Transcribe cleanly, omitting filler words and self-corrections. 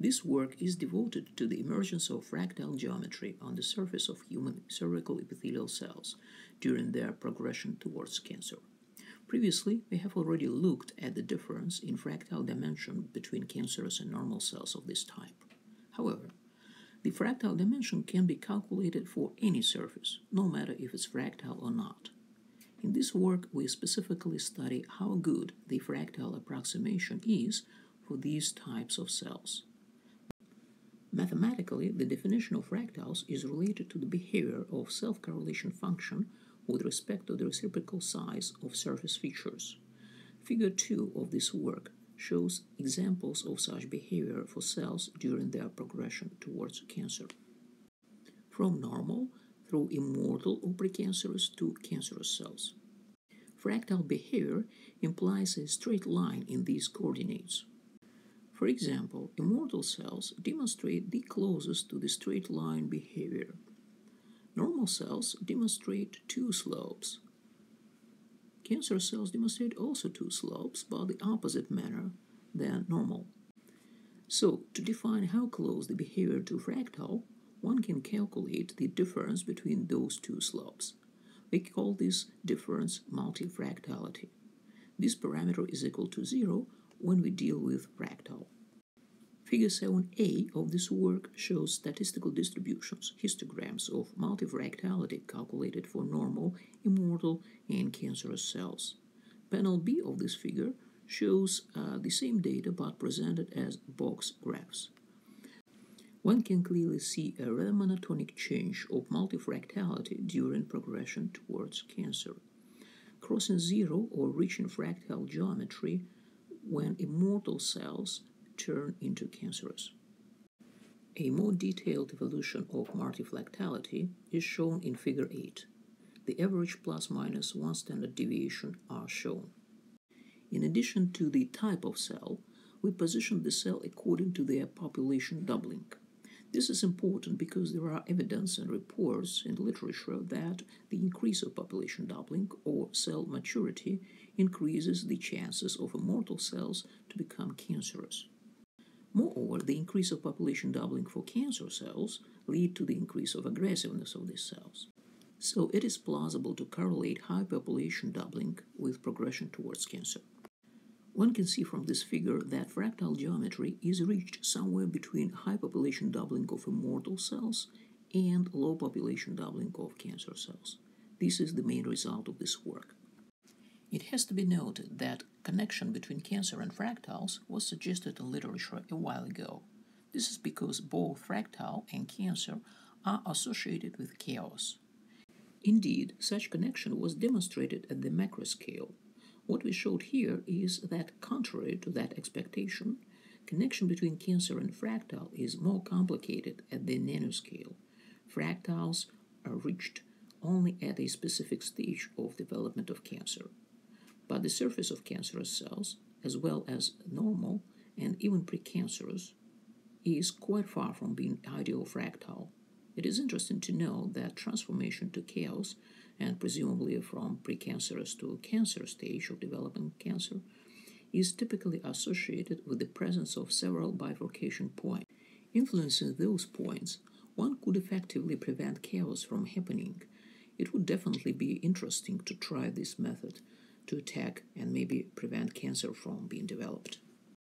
This work is devoted to the emergence of fractal geometry on the surface of human cervical epithelial cells during their progression towards cancer. Previously, we have already looked at the difference in fractal dimension between cancerous and normal cells of this type. However, the fractal dimension can be calculated for any surface, no matter if it's fractal or not. In this work, we specifically study how good the fractal approximation is for these types of cells. Mathematically, the definition of fractals is related to the behavior of self-correlation function with respect to the reciprocal size of surface features. Figure 2 of this work shows examples of such behavior for cells during their progression towards cancer. From normal through immortal or precancerous to cancerous cells. Fractal behavior implies a straight line in these coordinates. For example, immortal cells demonstrate the closest to the straight line behavior. Normal cells demonstrate two slopes. Cancer cells demonstrate also two slopes, but the opposite manner than normal. So, to define how close the behavior to fractal, one can calculate the difference between those two slopes. We call this difference multifractality. This parameter is equal to 0 when we deal with fractal. Figure 7a of this work shows statistical distributions, histograms of multifractality calculated for normal, immortal, and cancerous cells. Panel B of this figure shows the same data but presented as box graphs. One can clearly see a rather monotonic change of multifractality during progression towards cancer, crossing 0 or reaching fractal geometry when immortal cells turn into cancerous. A more detailed evolution of multifractality is shown in Figure 8. The average plus minus 1 standard deviation are shown. In addition to the type of cell, we position the cell according to their population doubling. This is important because there are evidence and reports in the literature that the increase of population doubling or cell maturity increases the chances of immortal cells to become cancerous. Moreover, the increase of population doubling for cancer cells lead to the increase of aggressiveness of these cells. So it is plausible to correlate high population doubling with progression towards cancer. One can see from this figure that fractal geometry is reached somewhere between high population doubling of immortal cells and low population doubling of cancer cells. This is the main result of this work. It has to be noted that connection between cancer and fractals was suggested in literature a while ago. This is because both fractal and cancer are associated with chaos. Indeed, such connection was demonstrated at the macro scale. What we showed here is that, contrary to that expectation, connection between cancer and fractal is more complicated at the nanoscale. Fractals are reached only at a specific stage of development of cancer. But the surface of cancerous cells, as well as normal and even precancerous, is quite far from being ideal fractal. It is interesting to know that transformation to chaos, and presumably from precancerous to cancer stage of developing cancer, is typically associated with the presence of several bifurcation points. Influencing those points, one could effectively prevent chaos from happening. It would definitely be interesting to try this method to attack and maybe prevent cancer from being developed.